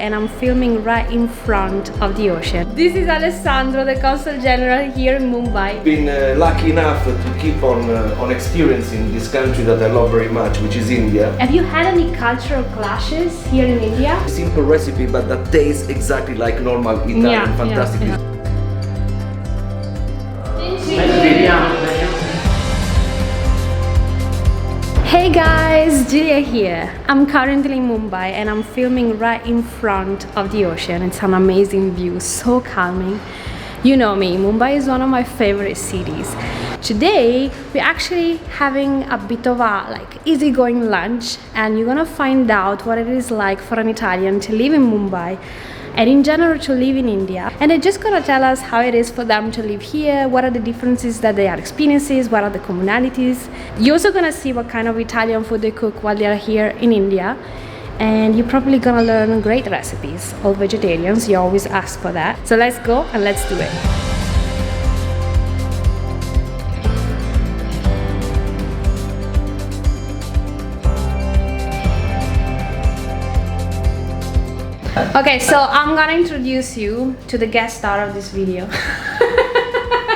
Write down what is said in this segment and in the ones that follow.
And I'm filming right in front of the ocean. This is Alessandro, the Consul General here in Mumbai. Been lucky enough to keep on experiencing this country that I love very much, which is India. Have you had any cultural clashes here in India? Simple recipe, but that tastes exactly like normal Italian, fantastic. Hey guys, Julia here. I'm currently in Mumbai and I'm filming right in front of the ocean. It's an amazing view, so calming. You know me, Mumbai is one of my favorite cities. Today, we're actually having a bit of a easygoing lunch, and you're gonna find out what it is like for an Italian to live in Mumbai and in general to live in India. And they're just gonna tell us how it is for them to live here, what are the differences that they are experiencing, what are the commonalities. You're also gonna see what kind of Italian food they cook while they are here in India. And you're probably gonna learn great recipes. All vegetarians, you always ask for that. So let's go and let's do it. Okay, so I'm gonna introduce you to the guest star of this video.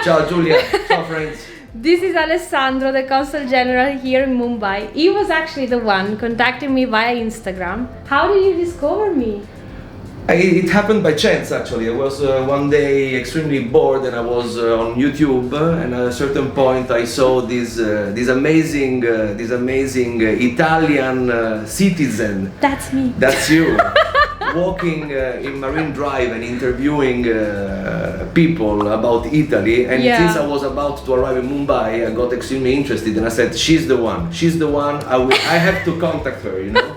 Ciao Giulia, ciao friends. This is Alessandro, the Consul General here in Mumbai. He was actually the one contacting me via Instagram. How did you discover me? It happened by chance actually. I was one day extremely bored and I was on YouTube, and at a certain point I saw this amazing Italian citizen. That's me. That's you. Walking in Marine Drive and interviewing people about Italy, and since I was about to arrive in Mumbai, I got extremely interested and I said, she's the one, I have to contact her, you know.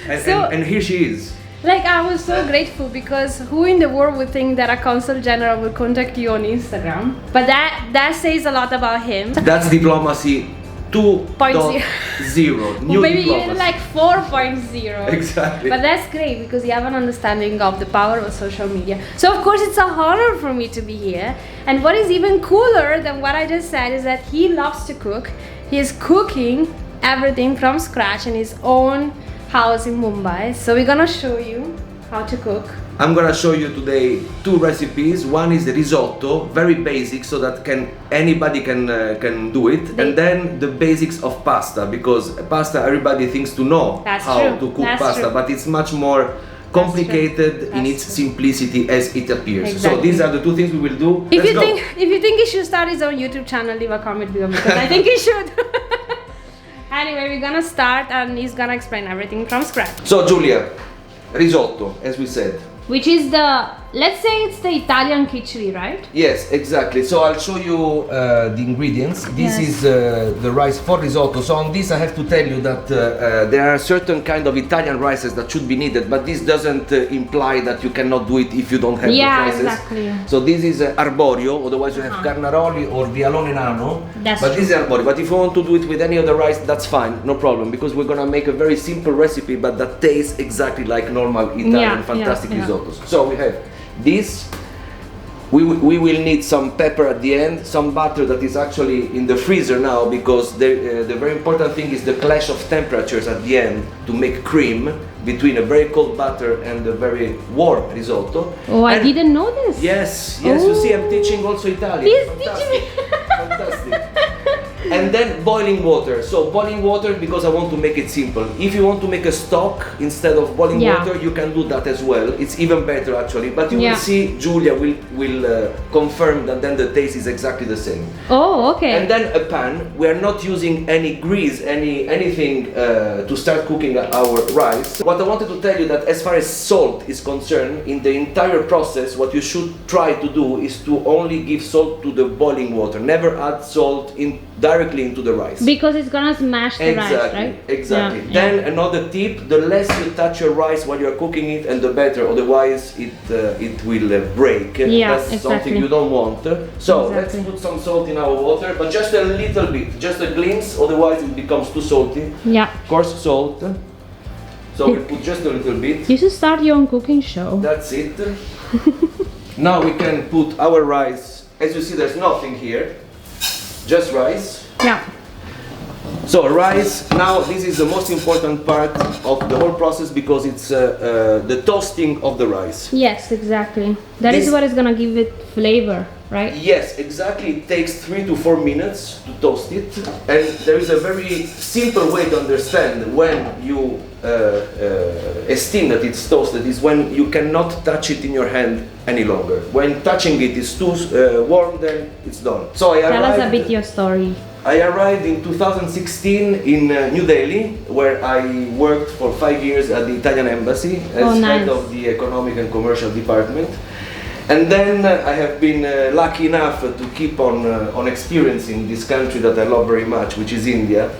And here she is. Like, I was so grateful, because who in the world would think that a Consul General would contact you on Instagram? But that says a lot about him. That's diplomacy 2.0. New maybe diplomacy. even like 4.0. Exactly. But that's great, because you have an understanding of the power of social media. So of course it's a honor for me to be here. And what is even cooler than what I just said is that he loves to cook. He is cooking everything from scratch in his own house in Mumbai. So we're gonna show you how to cook. I'm gonna show you today two recipes. One is the risotto, very basic, so that anybody can do it. And then the basics of pasta, because pasta everybody thinks to know how to cook pasta, but it's much more complicated in its simplicity as it appears. Exactly. So these are the two things we will do. If you think he should start his own YouTube channel, leave a comment below, because I think he should. Anyway, we're gonna start and he's gonna explain everything from scratch. So Giulia, risotto, as we said. Which is let's say it's the Italian khichdi, right? Yes, exactly. So I'll show you the ingredients. This is the rice for risotto. So on this I have to tell you that there are certain kind of Italian rices that should be needed, but this doesn't imply that you cannot do it if you don't have the rices. Exactly. So this is arborio, otherwise you have carnaroli or vialone nano. But this is arborio. But if you want to do it with any other rice, that's fine, no problem, because we're gonna make a very simple recipe, but that tastes exactly like normal Italian fantastic risottos. So we have this. We will need some pepper at the end, some butter that is actually in the freezer now, because the very important thing is the clash of temperatures at the end to make cream between a very cold butter and a very warm risotto. Oh, I didn't know this. Yes, you see, I'm teaching also Italian. He's teaching me. Fantastic. And then boiling water. So boiling water because I want to make it simple. If you want to make a stock instead of boiling water, you can do that as well. It's even better actually. But you will see, Giulia will confirm that then the taste is exactly the same. Oh, okay. And then a pan. We are not using any grease, anything to start cooking our rice. What I wanted to tell you that as far as salt is concerned, in the entire process, what you should try to do is to only give salt to the boiling water. Never add salt directly into the rice. Because it's gonna smash the rice, right? Exactly. Then another tip, the less you touch your rice while you're cooking it, and the better, otherwise it will break. That's something you don't want. So let's put some salt in our water, but just a little bit, just a glimpse, otherwise it becomes too salty. Yeah. Coarse salt. So we put just a little bit. You should start your own cooking show. That's it. Now we can put our rice. As you see, there's nothing here. Just rice. Yeah. So rice, now this is the most important part of the whole process because it's the toasting of the rice. Yes, exactly. That is what is gonna give it flavor, right? Yes, exactly. It takes 3 to 4 minutes to toast it, and there is a very simple way to understand when you esteem that it's toasted is when you cannot touch it in your hand any longer. When touching it is too warm, then it's done. So Tell us a bit your story. I arrived in 2016 in New Delhi, where I worked for 5 years at the Italian embassy as head of the economic and commercial department. And then I have been lucky enough to keep on experiencing this country that I love very much, which is India,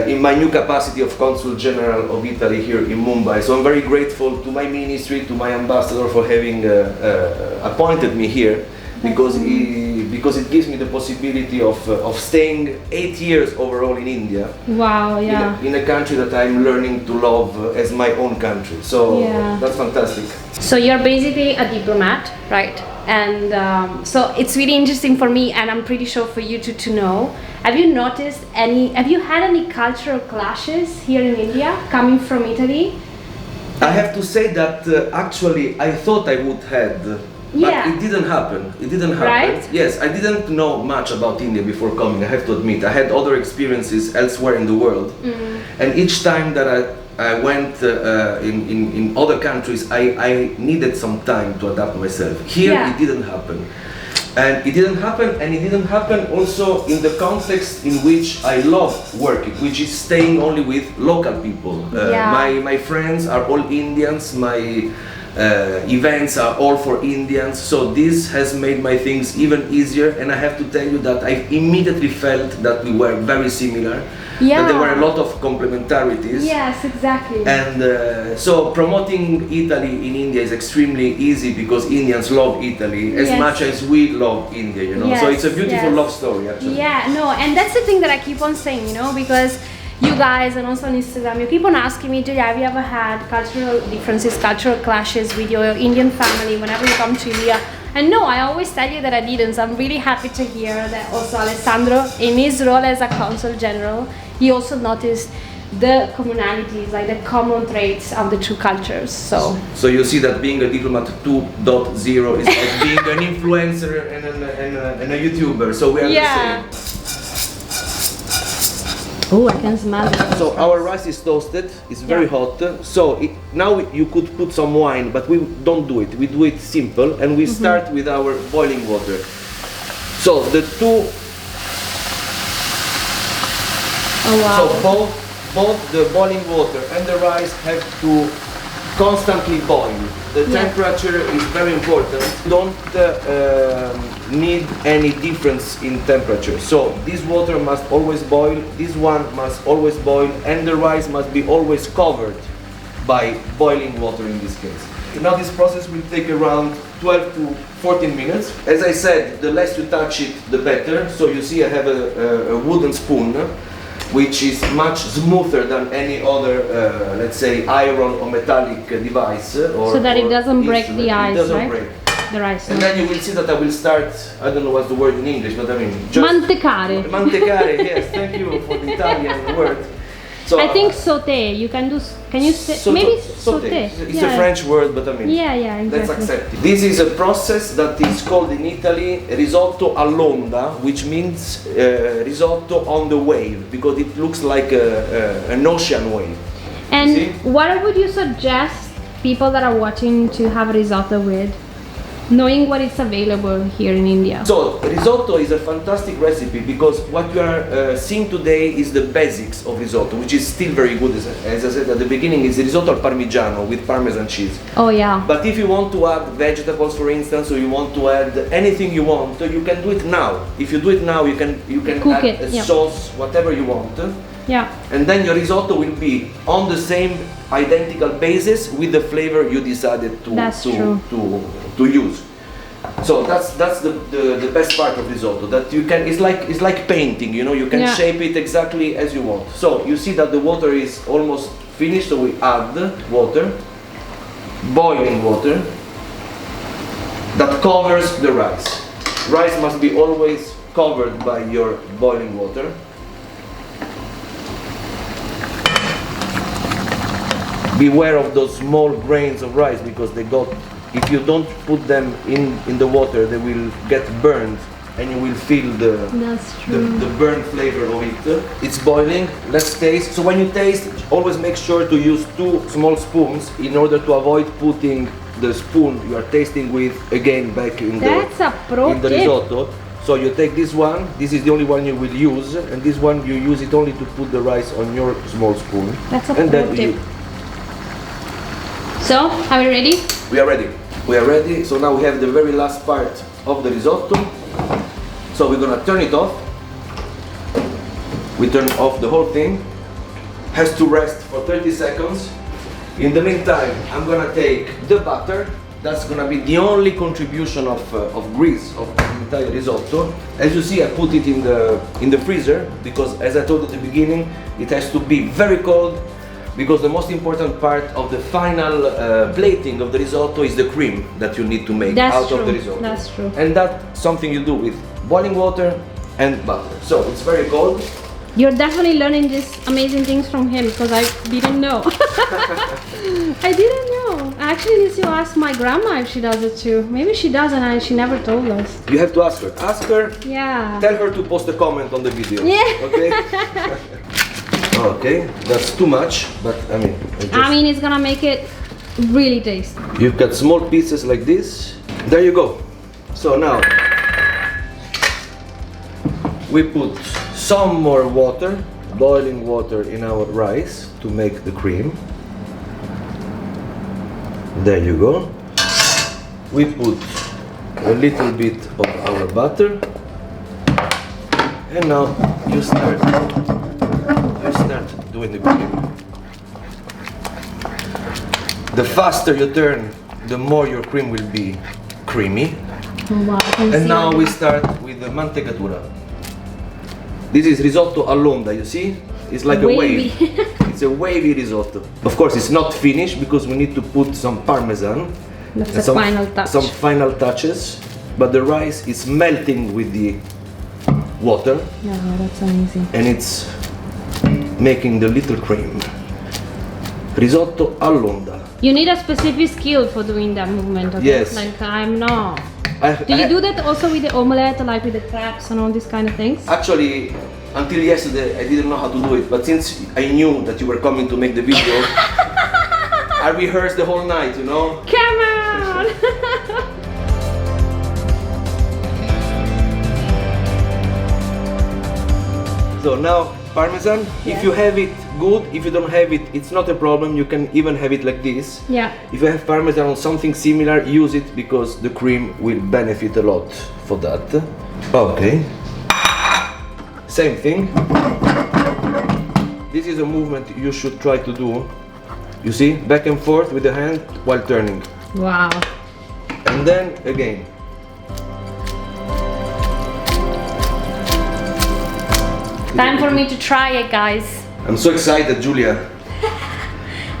in my new capacity of Consul General of Italy here in Mumbai. So I'm very grateful to my ministry, to my ambassador for having appointed me here, because it gives me the possibility of staying 8 years overall in India. Wow, yeah. In a country that I'm learning to love as my own country. So that's fantastic. So you're basically a diplomat, right? And so it's really interesting for me, and I'm pretty sure for you to know. Have you had any cultural clashes here in India coming from Italy? I have to say that actually I thought I would have. But it didn't happen. It didn't happen. Right? Yes, I didn't know much about India before coming, I have to admit. I had other experiences elsewhere in the world. And each time that I went in other countries, I needed some time to adapt myself. Here it didn't happen. And it didn't happen also in the context in which I love working, which is staying only with local people. My friends are all Indians, my events are all for Indians, so this has made my things even easier, and I have to tell you that I immediately felt that we were very similar, that there were a lot of complementarities. Yes, exactly. And so promoting Italy in India is extremely easy because Indians love Italy as much as we love India, you know. So it's a beautiful love story, actually. Yeah, no, and that's the thing that I keep on saying, you know, because you guys and also on Instagram, you keep on asking me, Julia, have you ever had cultural differences, cultural clashes with your Indian family whenever you come to India? And no, I always tell you that I didn't. So I'm really happy to hear that also Alessandro, in his role as a Consul General, he also noticed the commonalities, like the common traits of the two cultures. So you see that being a diplomat 2.0 is like being an influencer and a YouTuber. So we are the same. Oh, I can smell it. So our rice is toasted, it's very hot. So now you could put some wine, but we don't do it. We do it simple, and we start with our boiling water. So the two. Oh wow. So both the boiling water and the rice have to constantly boil. The temperature is very important. Don't need any difference in temperature. So this water must always boil, this one must always boil, and the rice must be always covered by boiling water in this case. Now this process will take around 12 to 14 minutes. As I said, the less you touch it, the better. So you see I have a wooden spoon, which is much smoother than any other, let's say, iron or metallic device. So that it doesn't break the ice, it doesn't right? break. The rice. And then you will see that I will start, I don't know what's the word in English, but I mean... just Mantecare. Mantecare, yes, thank you for the Italian word. So, I think sauté, you can do, can you say, maybe sauté. It's a French word, but I mean, exactly. let's accept it. This is a process that is called in Italy risotto all'onda, which means risotto on the wave, because it looks like an ocean wave. And what would you suggest people that are watching to have risotto with, knowing what is available here in India? So risotto is a fantastic recipe because what you are seeing today is the basics of risotto, which is still very good. As I said at the beginning, is risotto al parmigiano with parmesan cheese. Oh yeah. But if you want to add vegetables, for instance, or you want to add anything you want, you can do it now. If you do it now, you can cook add a sauce, whatever you want. Yeah. And then your risotto will be on the same identical basis with the flavor you decided to use. So that's the best part of risotto, that you can, it's like painting, you know, you can shape it exactly as you want. So you see that the water is almost finished, so we add water, boiling water that covers the rice. Rice must be always covered by your boiling water. beware of those small grains of rice because they got, if you don't put them in the water, they will get burned and you will feel the burnt flavor of it. It's boiling, let's taste. So when you taste, always make sure to use 2 small spoons in order to avoid putting the spoon you are tasting with again back in the risotto. So you take this one, this is the only one you will use, and this one you use it only to put the rice on your small spoon. That's a pro tip. So, are we ready? We are ready. We are ready. So now we have the very last part of the risotto. So we're gonna turn it off. We turn off the whole thing. Has to rest for 30 seconds. In the meantime, I'm gonna take the butter. That's gonna be the only contribution of grease of the entire risotto. As you see, I put it in the freezer because, as I told at the beginning, it has to be very cold because the most important part of the final plating of the risotto is the cream that you need to make out of the risotto. That's true. And that's something you do with boiling water and butter. So it's very cold. You're definitely learning these amazing things from him because I didn't know. I didn't know. I actually need to ask my grandma if she does it too. Maybe she does and she never told us. You have to ask her. Ask her. Yeah. Tell her to post a comment on the video. Yeah. Okay? Okay, that's too much, but I mean, it's gonna make it really tasty. You've got small pieces like this. There you go. So now we put some more water, boiling water, in our rice to make the cream. There you go. We put a little bit of our butter, and now you start doing the cream. The faster you turn, the more your cream will be creamy. Wow, and now we start with the Mantecatura. This is risotto all'onda, you see? It's like a wave. It's a wavy risotto. Of course, it's not finished because we need to put some parmesan. That's the final touch. Some final touches. But the rice is melting with the water. Yeah, that's amazing. And it's making the little cream. Risotto all'onda. You need a specific skill for doing that movement, okay? Yes. Like I'm not. Do you do that also with the omelette, like with the crabs and all these kind of things? Actually, until yesterday, I didn't know how to do it. But since I knew that you were coming to make the video, I rehearsed the whole night, you know? Come on! So now, parmesan, yes. If you have it, good. If you don't have it, it's not a problem. You can even have it like this. Yeah. If you have parmesan on something similar, use it because the cream will benefit a lot for that. Okay. Same thing. This is a movement you should try to do. You see, back and forth with the hand while turning. Wow. And then again. Time for me to try it, guys. I'm so excited, Julia.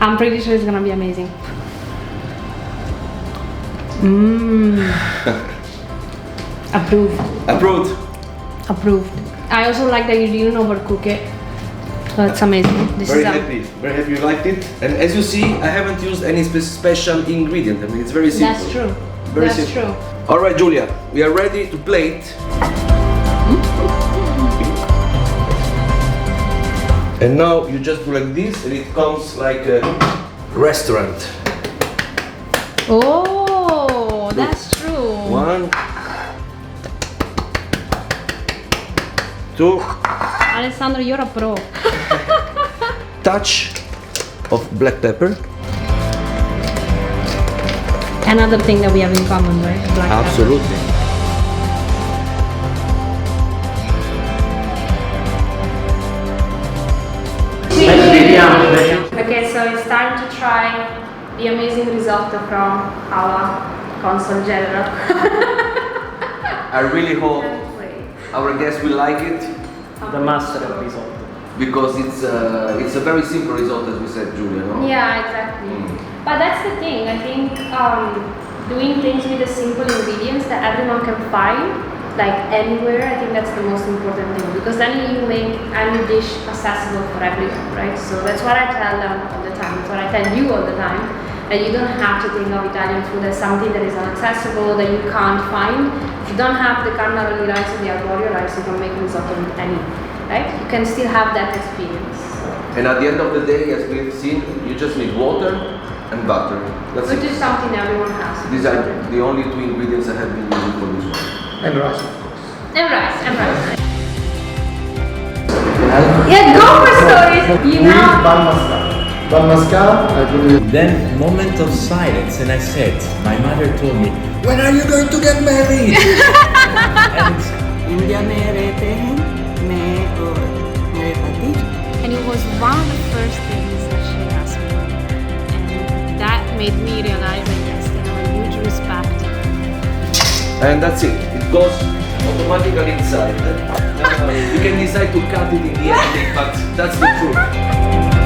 I'm pretty sure it's gonna be amazing. Approved. Approved. Approved. I also like that you didn't overcook it. That's amazing. Very happy you liked it. And as you see, I haven't used any special ingredient. I mean, it's very simple. That's true. Very That's simple. true. All right, Julia, we are ready to plate. And now you just do like this, and it comes like a restaurant. Oh, that's true. 1, 2. Alessandro, you're a pro. Touch of black pepper. Another thing that we have in common, right? Black Absolutely. Pepper. Okay, so it's time to try the amazing risotto from our Consul General. I really hope our guests will like it. The master of risotto. Because it's a very simple risotto, as we said, Julia, no? Yeah, exactly. But that's the thing. I think doing things with the simple ingredients that everyone can find like anywhere. I think that's the most important thing, because then you make any dish accessible for everyone, right? So that's what I tell them all the time. That's what I tell you all the time. That you don't have to think of Italian food as something that is inaccessible, that you can't find. If you don't have the carnaroli rice or the arborio rice, you can make risotto with any, right? You can still have that experience. And at the end of the day, as we've seen, you just need water and butter. That's Which it. is something everyone has. These are the only two ingredients I have been using for this one. And rice, of course. And rice, and rice. Yeah, go for stories. You With know. bal mascara. Bal mascara, I put it. Then moment of silence, and I said, my mother told me, when are you going to get married? And And it was one of the first things that she asked me. And that made me realize that yes, I have a huge respect. And that's it. It goes automatically inside. You can decide to cut it in the ending, but that's the truth.